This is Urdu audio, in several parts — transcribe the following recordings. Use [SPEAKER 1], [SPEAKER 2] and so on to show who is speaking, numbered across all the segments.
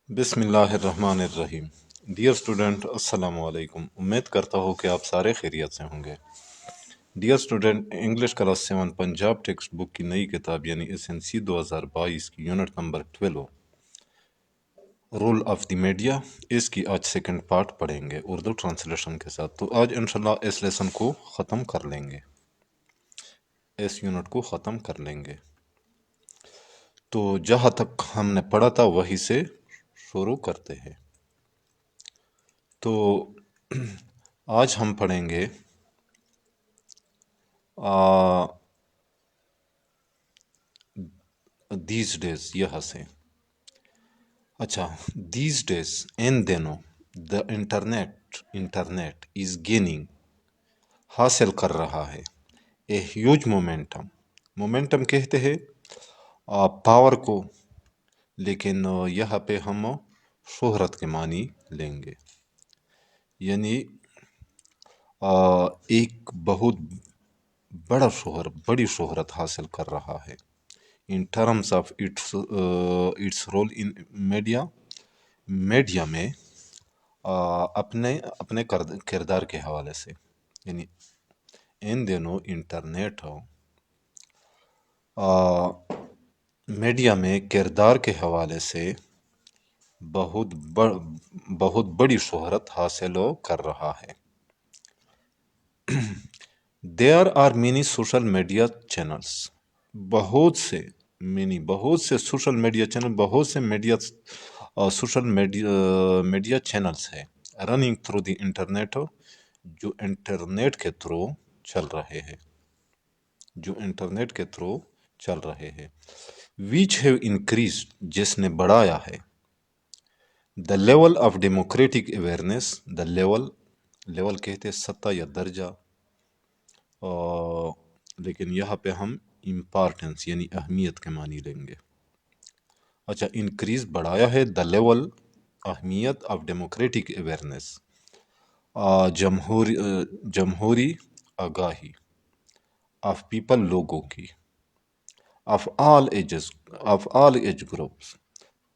[SPEAKER 1] بسم اللہ الرحمن الرحیم۔ ڈیئر اسٹوڈنٹ، السلام علیکم۔ امید کرتا ہوں کہ آپ سارے خیریت سے ہوں گے۔ Dear student, English class 7 Punjab textbook کی نئی کتاب یعنی SNC 2022 کی unit number 12 role of the media, اس کی آج سیکنڈ پارٹ پڑھیں گے اردو ٹرانسلیشن کے ساتھ۔ تو آج انشاءاللہ اس لیسن کو ختم کر لیں گے، اس یونٹ کو ختم کر لیں گے۔ تو جہاں تک ہم نے پڑھا تھا وہی سے شروع کرتے ہیں۔ تو آج ہم پڑھیں گے دیز ڈیز، یہاں سے۔ اچھا، دیز ڈیز، ان دنوں، دا انٹرنیٹ از گیننگ، حاصل کر رہا ہے، اے ہیوج مومنٹم۔ مومنٹم کہتے ہیں پاور کو، لیکن یہاں پہ ہم شہرت کے معنی لیں گے، یعنی ایک بہت بڑی شہرت حاصل کر رہا ہے۔ In terms of its role in media, media میں اپنے کردار کے حوالے سے، یعنی ان دنوں انٹرنیٹ میڈیا میں کردار کے حوالے سے بہت بڑی شہرت حاصل کر رہا ہے۔ There are many social media channels، بہت سے سوشل میڈیا چینل، بہت سے سوشل میڈیا چینلز ہیں، رننگ تھرو دی انٹرنیٹ، جو انٹرنیٹ کے تھرو چل رہے ہیں، which have increased، جس نے بڑھایا ہے، the level of democratic awareness، the level کہتے سطح یا درجہ، لیکن یہاں پہ ہم امپارٹنس یعنی اہمیت کے معنی لیں گے۔ اچھا، انکریز بڑھایا ہے، دا لیول اہمیت آف ڈیموکریٹک اویئرنیس، جمہوری آگاہی، آف پیپل لوگوں کی، آف آل ایج گروپس،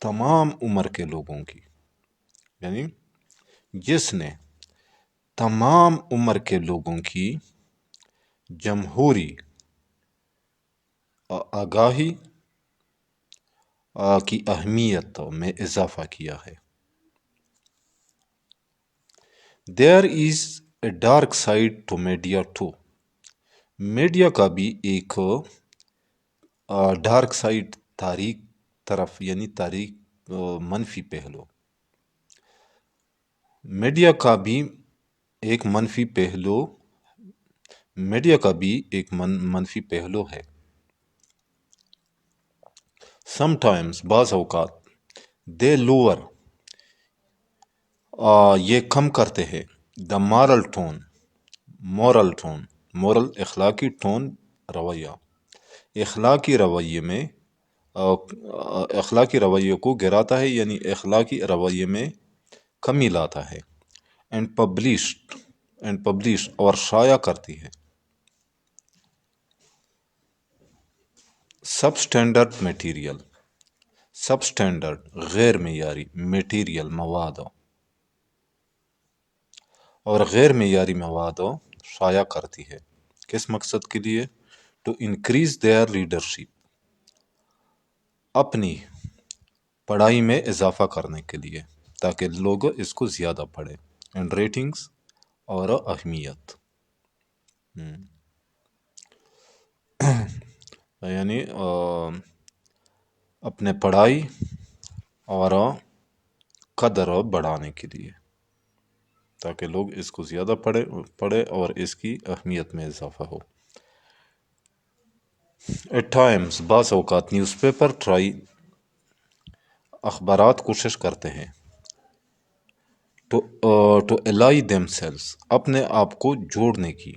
[SPEAKER 1] تمام عمر کے لوگوں کی، یعنی جس نے تمام عمر کے لوگوں کی جمہوری آگاہی کی اہمیت میں اضافہ کیا ہے۔ There is a dark side to media too، media کا بھی ایک ڈارک سائڈ، تاریک طرف، یعنی تاریک منفی پہلو، میڈیا کا بھی ایک منفی پہلو ہے۔ Sometimes، بعض اوقات، they lower، یہ کم کرتے ہیں، the moral tone، moral اخلاقی ٹون، رویہ، اخلاقی رویے کو گراتا ہے، یعنی اخلاقی رویے میں کمی لاتا ہے۔ and publish، اور شائع کرتی ہے۔ سب اسٹینڈرڈ میٹیریل، سب اسٹینڈرڈ غیر معیاری، میٹیریل مواد، اور غیر معیاری مواد شائع کرتی ہے، کس مقصد کے لیے؟ ٹو انکریز دیئر لیڈرشپ، اپنی پڑھائی میں اضافہ کرنے کے لیے، تاکہ لوگ اس کو زیادہ پڑھیں، اینڈ ریٹنگز، اور اہمیت، یعنی اپنے پڑھائی اور قدر بڑھانے کے لیے، تاکہ لوگ اس کو زیادہ پڑھے اور اس کی اہمیت میں اضافہ ہو۔ ایٹ ٹائمز، بعض اوقات، نیوز پیپر ٹرائی، اخبارات کوشش کرتے ہیں، ٹو الائی دیم سیلز، اپنے آپ کو جوڑنے کی،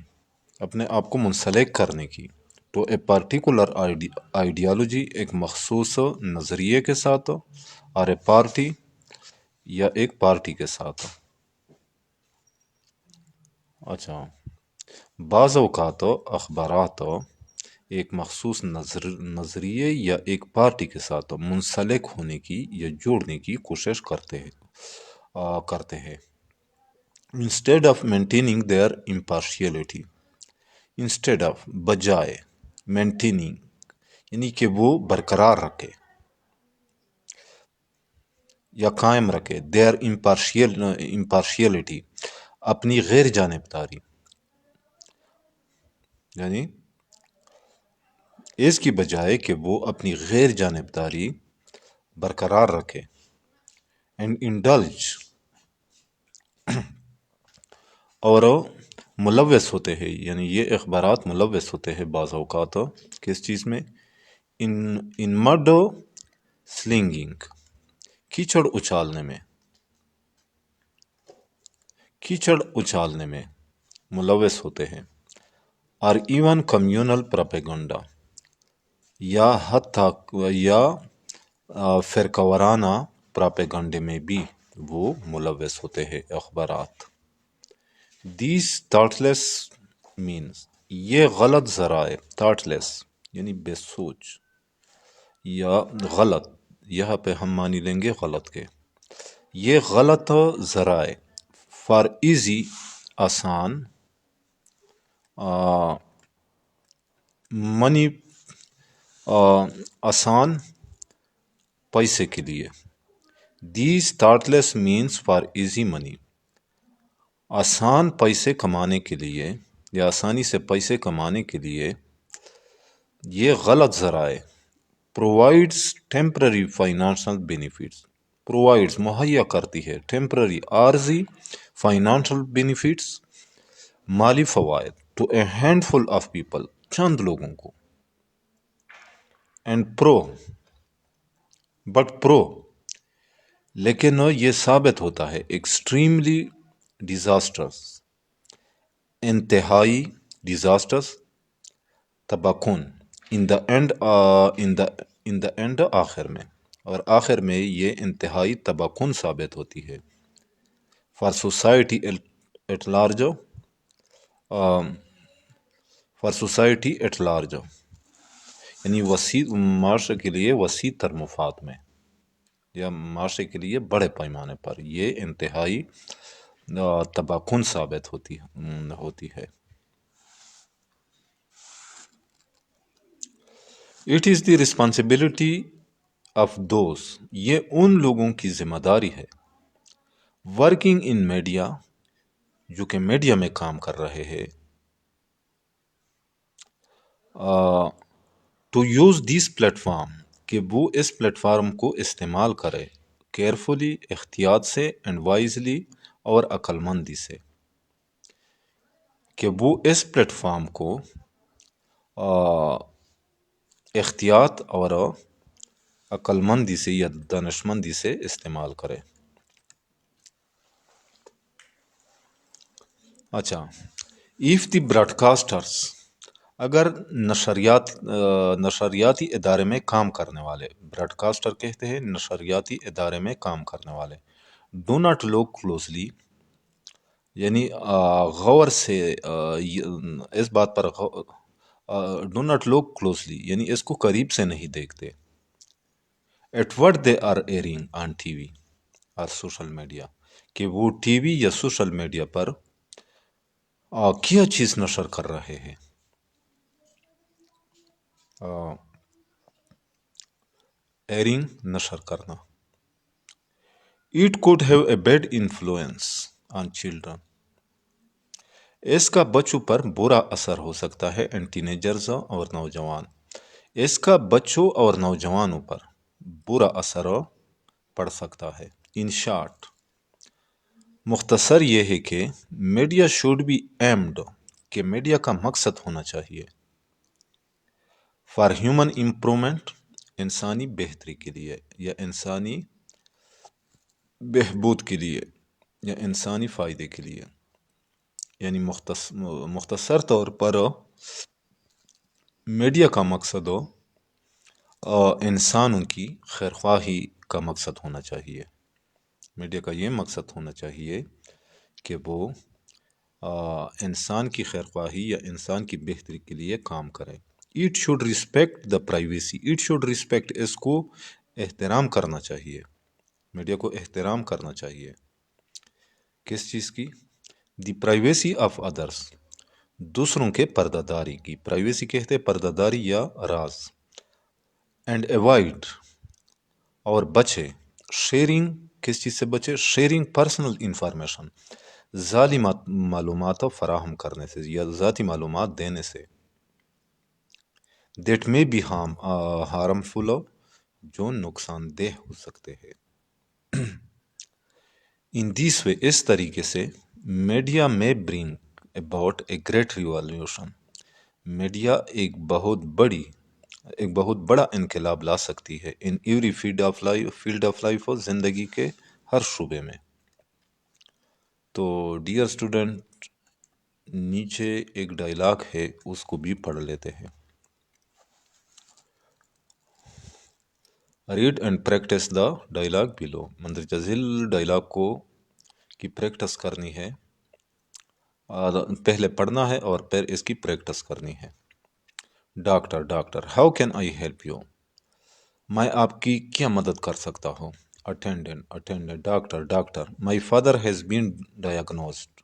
[SPEAKER 1] اپنے آپ کو منسلک کرنے کی، ٹو اے پرٹیکولر آئیڈیالوجی، ایک مخصوص نظریے کے ساتھ، اور اے پارٹی، یا ایک پارٹی کے ساتھ۔ اچھا، بعض اوقات اخبارات ایک مخصوص نظریے یا ایک پارٹی کے ساتھ منسلک ہونے کی یا جوڑنے کی کوشش کرتے ہیں instead of maintaining their impartiality. Instead of بجائے مینٹیننگ یعنی کہ وہ برقرار رکھے یا قائم رکھے دیئر امپارشیلٹی اپنی غیر جانبداری، یعنی اس کی بجائے کہ وہ اپنی غیر جانبداری برقرار رکھے اینڈ انڈلج اور ملوث ہوتے ہیں، یعنی یہ اخبارات ملوث ہوتے ہیں بعض اوقات کس چیز میں، ان مڈ سلنگنگ کیچڑ اچھالنے میں ملوث ہوتے ہیں، اور ایون کمیونل پروپیگنڈا یا فرقہ وارانہ پراپیگنڈے میں بھی وہ ملوث ہوتے ہیں اخبارات. دیز تھاٹلیس مینس یہ غلط ذرائع، تھاٹلیس یعنی بے سوچ یا غلط، یہاں پہ ہم مانی لیں گے غلط کے، یہ غلط ذرائع فار ایزی آسان منی آسان پیسے کے لیے. These تھاٹلیس means for easy money آسان پیسے کمانے کے لیے یا آسانی سے پیسے کمانے کے لیے یہ غلط ذرائع provides temporary financial benefits, provides مہیا کرتی ہے ٹیمپرری عارضی فائنانشل بینیفٹس مالی فوائد to a handful of people چند لوگوں کو، اینڈ پرو لیکن یہ ثابت ہوتا ہے ایکسٹریملی ڈیزاسٹرس انتہائی ڈیزاسٹرس تباکن ان دا اینڈ آخر میں، اور آخر میں یہ انتہائی تباکن ثابت ہوتی ہے فار سوسائٹی ایٹ لارج، یعنی وسیع معاشرے کے لیے وسیع تر مفاد میں یا معاشرے کے لیے بڑے پیمانے پر یہ انتہائی تباکن ثابت ہوتی ہے. It is the responsibility of those یہ ان لوگوں کی ذمہ داری ہے ورکنگ ان میڈیا جو کہ میڈیا میں کام کر رہے ہیں to use these platform کہ وہ اس پلیٹ فارم کو استعمال کرے کیئرفلی احتیاط سے اینڈ وائزلی اور عقل مندی سے، کہ وہ اس پلیٹ فارم کو احتیاط اور عقل مندی سے یا دانش مندی سے استعمال کرے. اچھا، ایف دی براڈ کاسٹرس اگر نشریاتی ادارے میں کام کرنے والے، براڈ کاسٹر کہتے ہیں نشریاتی ادارے میں کام کرنے والے، ڈو ناٹ لوک کلوزلی یعنی غور سے اس بات پر ڈو ناٹ لوک کلوزلی یعنی اس کو قریب سے نہیں دیکھتے at what they are hearing on TV اور سوشل میڈیا کہ وہ ٹی وی یا سوشل میڈیا پر کیا چیز نشر کر رہے ہیں. ایئرنگ نشر کرنا. It could have a bad influence on children اس کا بچوں پر برا اثر ہو سکتا ہے اینڈ ٹینیجرز اور نوجوان، اس کا بچوں اور نوجوانوں پر برا اثر پڑ سکتا ہے. ان شارٹ مختصر یہ ہے کہ میڈیا شوڈ بی ایمڈ کہ میڈیا کا مقصد ہونا چاہیے فار ہیومن امپرومنٹ انسانی بہتری کے لیے یا انسانی بہبود کے لیے یا انسانی فائدے کے لیے، یعنی مختصر طور پر میڈیا کا مقصد انسانوں کی خیرخواہی کا مقصد ہونا چاہیے. میڈیا کا یہ مقصد ہونا چاہیے کہ وہ انسان کی خیرخواہی یا انسان کی بہتری کے لیے کام کرے. It should respect the privacy. It should respect, اس کو احترام کرنا چاہیے، میڈیا کو احترام کرنا چاہیے. کس چیز کی؟ دی پرائیویسی آف ادرس، دوسروں کے پردہ داری کی. پرائیویسی کہتے پردہ داری یا راز. اینڈ اوائڈ، اور بچے. شیئرنگ، کس چیز سے بچے؟ شیئرنگ پرسنل انفارمیشن، ذاتی معلومات فراہم کرنے سے یا ذاتی معلومات دینے سے. دیٹ میں بی ہارمفل، جو نقصان دہ ہو سکتے ہیں. ان دیس وے، اس طریقے سے. میڈیا میں bring about a great revolution, media ایک بہت بڑا انقلاب لا سکتی ہے. In every field of life, زندگی کے ہر شعبے میں. تو ڈیئر اسٹوڈنٹ، نیچے ایک ڈائلاگ ہے، اس کو بھی پڑھ لیتے ہیں. Read and practise the dialogue below. مندرجہ ذیل ڈائلاگ کو کی پریکٹس کرنی ہے، پہلے پڑھنا ہے اور پھر اس کی پریکٹس کرنی ہے. Doctor how can I help you, میں آپ کی کیا مدد کر سکتا ہوں. Attendant doctor my father has been diagnosed,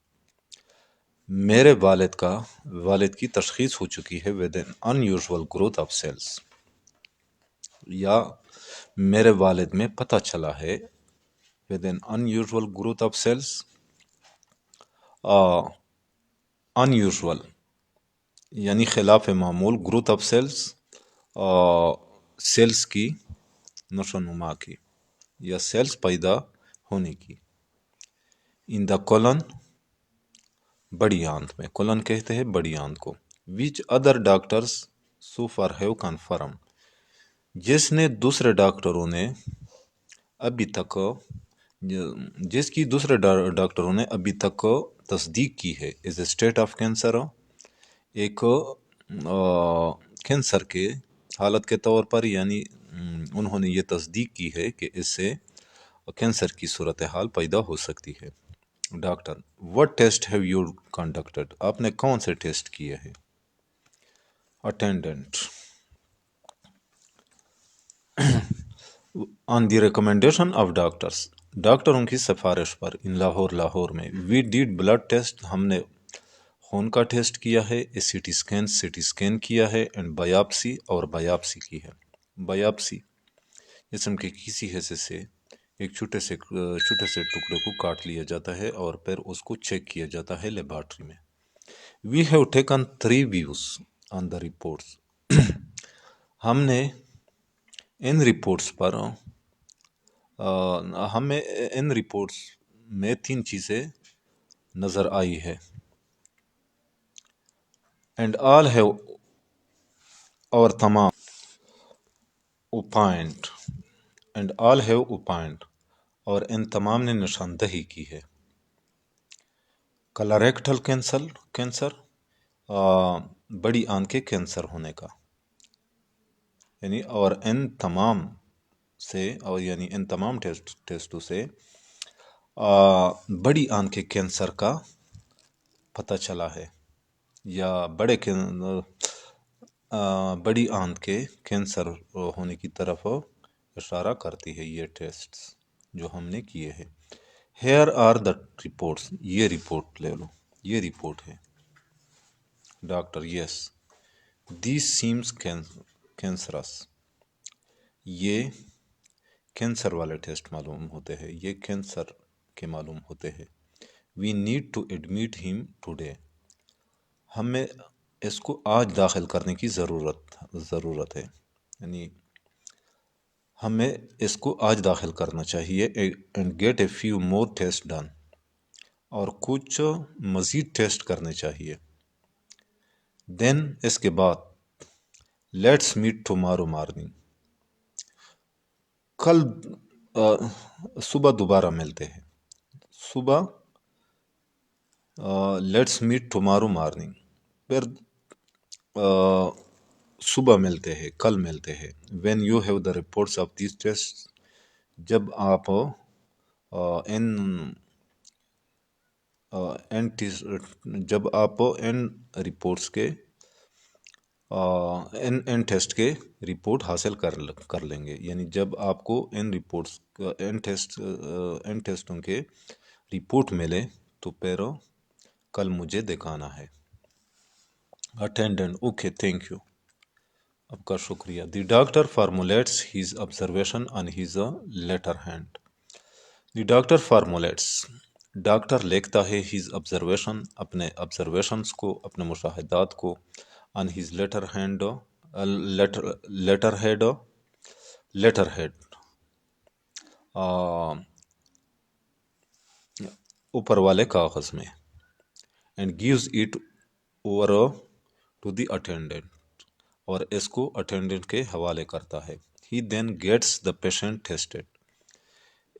[SPEAKER 1] میرے والد کی تشخیص ہو چکی ہے with an unusual growth of cells, یا میرے والد میں پتہ چلا ہے with an unusual growth of cells. Unusual یعنی خلاف معمول، گروتھ آف سیلس سیلس کی نشو نما کی یا سیلس پیدا ہونے کی. ان دا کولن، بڑی آنت میں. کولن کہتے ہیں بڑی آنت کو. Which other doctors so far have confirm, جس نے دوسرے ڈاکٹروں نے ابھی تک جس کی دوسرے ڈاکٹروں نے ابھی تک تصدیق کی ہے. از اے اسٹیٹ آف کینسر، ایک کینسر کے حالت کے طور پر، یعنی انہوں نے یہ تصدیق کی ہے کہ اس سے کینسر کی صورتحال پیدا ہو سکتی ہے. Doctor what test have you conducted, آپ نے کون سے ٹیسٹ کیے ہیں. Attendant on the recommendation of doctors, ڈاکٹروں کی سفارش پر. ان لاہور میں. وی ڈیڈ بلڈ ٹیسٹ، ہم نے خون کا ٹیسٹ کیا ہے. سی ٹی اسکین کیا ہے. اینڈ بایاپسی، اور بایاپسی کی ہے. بایاپسی جسم کے کسی حصے سے ایک چھوٹے سے ٹکڑے کو کاٹ لیا جاتا ہے اور پھر اس کو چیک کیا جاتا ہے لیبارٹری میں. We have taken 3 views on the reports, ہم نے ان رپورٹس پر ہمیں ان رپورٹس میں 3 چیزیں نظر آئی ہے. اینڈ آل ہیو، اور تمام. اوپائنٹ، اینڈ آل ہیو اوپائنٹ، اور ان تمام نے نشاندہی کی ہے. کلاریکٹل کینسر، بڑی آنت کے کینسر ہونے کا. یعنی اور ان تمام سے، اور یعنی ان تمام ٹیسٹوں سے بڑی آنت کے کینسر کا پتہ چلا ہے، یا بڑی آنت کے کینسر ہونے کی طرف اشارہ کرتی ہے یہ ٹیسٹ جو ہم نے کیے ہیں. ہیئر آر دا رپورٹس، یہ رپورٹ لے لو، یہ رپورٹ ہے. ڈاکٹر یس، دیس سیمز کینسرس، یہ کینسر والے ٹیسٹ معلوم ہوتے ہیں، یہ کینسر کے معلوم ہوتے ہیں. وی نیڈ ٹو ایڈمٹ ہم ٹوڈے، ہمیں اس کو آج داخل کرنے کی ضرورت ہے. یعنی ہمیں اس کو آج داخل کرنا چاہیے. And get a few more test done, اور کچھ مزید ٹیسٹ کرنے چاہیے. دین، اس کے بعد. لیٹس میٹ ٹمارو مارننگ، کل صبح دوبارہ ملتے ہیں. صبح لیٹس میٹ ٹمارو مارننگ، پھر صبح ملتے ہیں، کل ملتے ہیں. When you have the reports of these test, جب آپ ان رپورٹس کے ان ٹیسٹ کے رپورٹ حاصل کر لیں گے. یعنی جب آپ کو ان رپورٹس ان ٹیسٹوں کے رپورٹ ملے تو پھر کل مجھے دکھانا ہے. اٹینڈنٹ اوکے تھینک یو، آپ کا شکریہ. The doctor formulates his observation on his letter hand. The doctor formulates, doctor لکھتا ہے ہیز آبزرویشن، اپنے آبزرویشنس کو، اپنے مشاہدات کو، on his letter hand, letter head, letter head اوپر والے کاغذ میں، and gives it over to the attendant, اور اس کو اٹینڈنٹ کے حوالے کرتا ہے. He then gets the patient tested,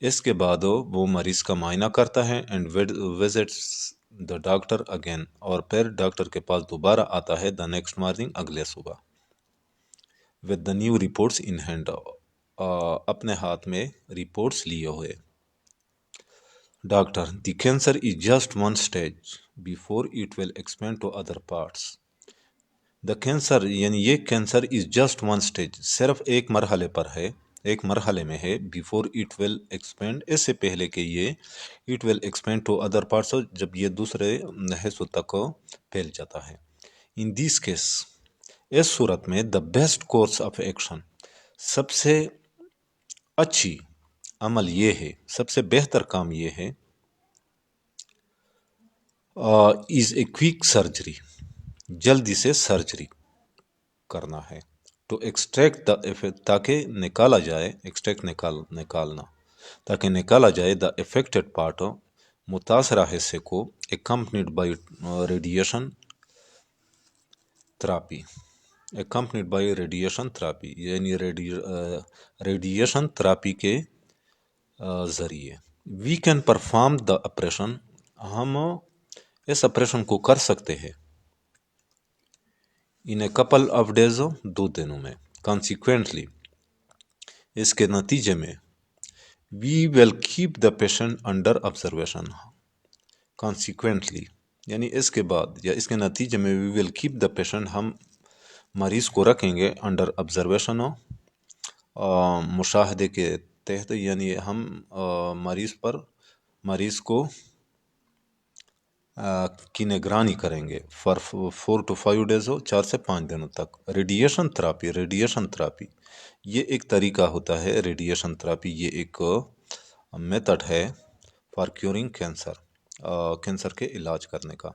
[SPEAKER 1] اس کے بعد وہ مریض کا معائنہ کرتا ہے. And visits the doctor again, اور پھر ڈاکٹر کے پاس دوبارہ آتا ہے دا نیکسٹ مارننگ، اگلے صبح. With the new reports in hand, اپنے ہاتھ میں رپورٹس لیے ہوئے. Doctor the cancer is just one stage before it will expand to other parts. The cancer یعنی یہ cancer is just one stage, صرف ایک مرحلے پر ہے، ایک مرحلے میں ہے. بیفور اٹ ول ایکسپینڈ، اس سے پہلے کہ یہ it will expand to other parts, جب یہ دوسرے حصوں تک پھیل جاتا ہے. ان دیس کیس، اس صورت میں the best course of action, سب سے اچھی عمل یہ ہے، سب سے بہتر کام یہ ہے، از اے کوئک سرجری، جلدی سے سرجری کرنا ہے. ٹو ایکسٹریکٹ دا، تاکہ نکالا جائے، ایکسٹریکٹ نکالنا، تاکہ نکالا جائے دا افیکٹڈ پارٹ، متاثرہ حصے کو، accompanied by radiation therapy. Accompanied by radiation therapy یعنی ریڈیشن تھراپی کے ذریعے. We can perform the operation, ہم اس آپریشن کو کر سکتے ہیں. In a couple of days, 2 دنوں میں. کانسیکوینٹلی، اس کے نتیجے میں، we will keep the patient under observation. Consequently یعنی اس کے بعد یا اس کے نتیجے میں، we will keep the patient, ہم مریض کو رکھیں گے انڈر آبزرویشن، مشاہدے کے تحت. یعنی ہم مریض کو کی نگرانی کریں گے فار 4 to 5 days، 4 سے 5 دنوں تک. ریڈیشن تھراپی، ریڈیشن تھراپی یہ ایک طریقہ ہوتا ہے. ریڈیشن تھراپی یہ ایک میتھڈ ہے فار کیورنگ کینسر، کینسر کے علاج کرنے کا.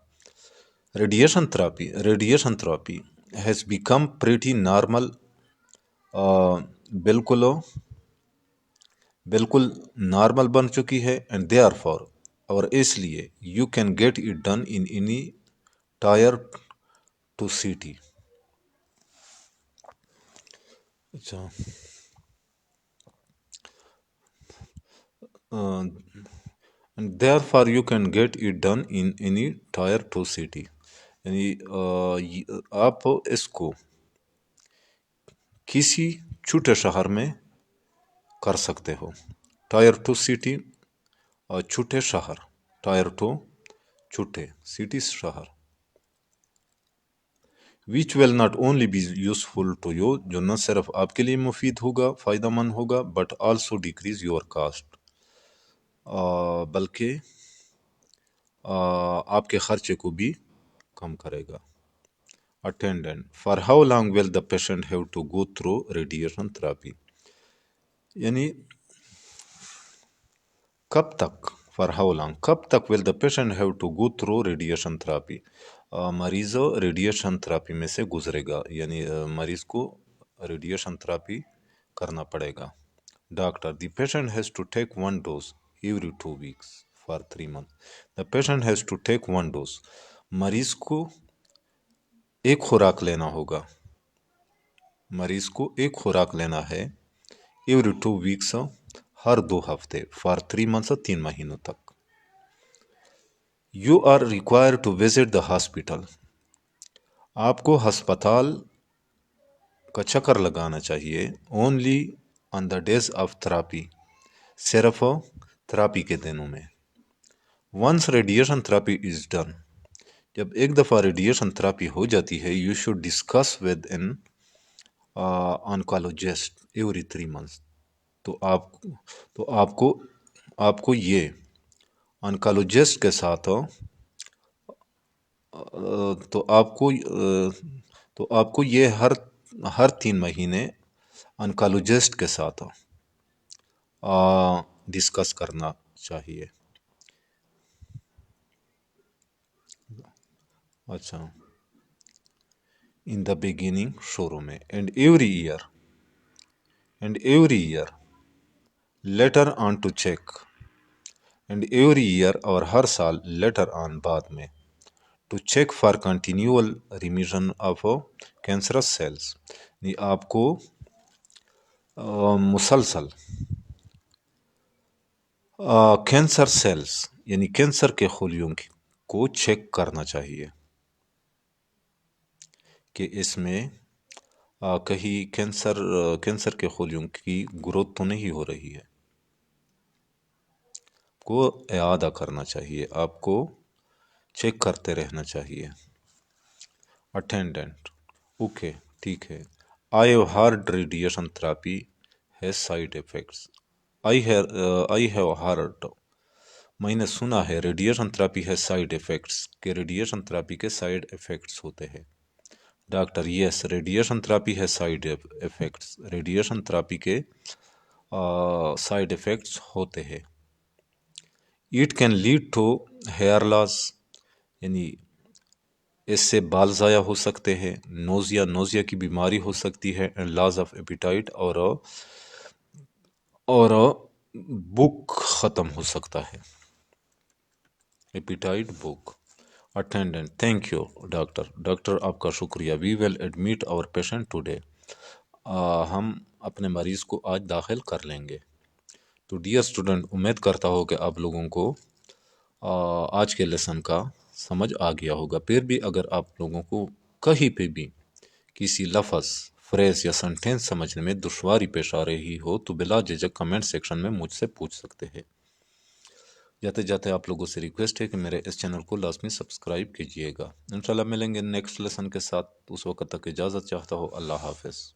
[SPEAKER 1] Radiation therapy has become pretty normal, بالکل نارمل بن چکی ہے. اینڈ دے آر فار، اور اس لیے you can get it done in any tier 2 city. اچھا، therefore you can get it done in any tier 2 city. یعنی آپ اس کو کسی چھوٹے شہر میں کر سکتے ہو. ٹائر 2 سٹی، چھوٹے شہر. ٹائر 2 چھوٹے، سٹی شہر. which will not only be useful to you، جو نہ صرف آپ کے لیے مفید ہوگا، فائدہ مند ہوگا، but also decrease your cost، بلکہ آپ کے خرچے کو بھی کم کرے گا. Attendant, for how long will the patient have to go through radiation therapy، یعنی کب تک، for how long، کب تک will the patient have to go through radiation therapy، مریض ریڈیشن تھراپی میں سے گزرے گا. یعنی مریض کو ریڈیشن تھراپی کرنا پڑے گا. Doctor, the patient has to take 1 dose every 2 weeks for 3 months. The patient has to take 1 dose، مریض کو ایک خوراک لینا ہوگا، مریض کو ایک خوراک لینا ہے ایوری 2 weeks، ہر 2 ہفتے، فار 3 months، 3 مہینوں تک. You are require to visit the hospital, آپ کو ہسپتال کا چکر لگانا چاہیے. Only on the days of therapy, صرف تھراپی کے دنوں میں. Once radiation therapy is done, جب ایک دفعہ ریڈیشن تھراپی ہو جاتی ہے you should discuss with an oncologist every 3 months. تو آپ تو آپ کو یہ آنکالوجسٹ کے ساتھ تو آپ کو تو آپ کو یہ ہر 3 مہینے آنکالوجسٹ کے ساتھ ڈسکس کرنا چاہیے. اچھا ان دا بگیننگ شروع میں and every year later on to check and every year اور ہر سال لیٹر آن بعد میں to check for continual remission of cancerous cells. آپ کو مسلسل کینسر سیلس یعنی کینسر کے خلیوں کو چیک کرنا چاہیے کہ اس میں کہیں کینسر کے خلیوں کی گروتھ تو نہیں ہو رہی ہے. کو اعادہ کرنا چاہیے، آپ کو چیک کرتے رہنا چاہیے. اٹینڈنٹ اوکے ٹھیک ہے. I have heard radiation therapy has side effects. I have heard میں نے سنا ہے radiation therapy has side effects کہ ریڈیشن تھراپی کے سائڈ افیکٹس ہوتے ہیں. Doctor yes radiation therapy has side effects. Radiation therapy کے سائڈ افیکٹس ہوتے ہیں. It can lead to hair loss یعنی اس سے بال ضائع ہو سکتے ہیں. نوزیا کی بیماری ہو سکتی ہے. اینڈ لاس آف ایپیٹائٹ اور بھوک ختم ہو سکتا ہے. ایپیٹائٹ بھوک. اٹینڈنٹ تھینک یو ڈاکٹر آپ کا شکریہ. وی ول ایڈمٹ آور پیشنٹ ٹوڈے. ہم اپنے مریض کو آج داخل کر لیں گے. تو ڈیئر اسٹوڈنٹ امید کرتا ہوں کہ آپ لوگوں کو آج کے لیسن کا سمجھ آ گیا ہوگا. پھر بھی اگر آپ لوگوں کو کہیں پہ بھی کسی لفظ فریز یا سنٹینس سمجھنے میں دشواری پیش آ رہی ہو تو بلا جھجک کمنٹ سیکشن میں مجھ سے پوچھ سکتے ہیں. جاتے جاتے آپ لوگوں سے ریکویسٹ ہے کہ میرے اس چینل کو لازمی سبسکرائب کیجئے گا. انشاءاللہ ملیں گے نیکسٹ لیسن کے ساتھ. اس وقت تک اجازت چاہتا ہوں. اللہ حافظ.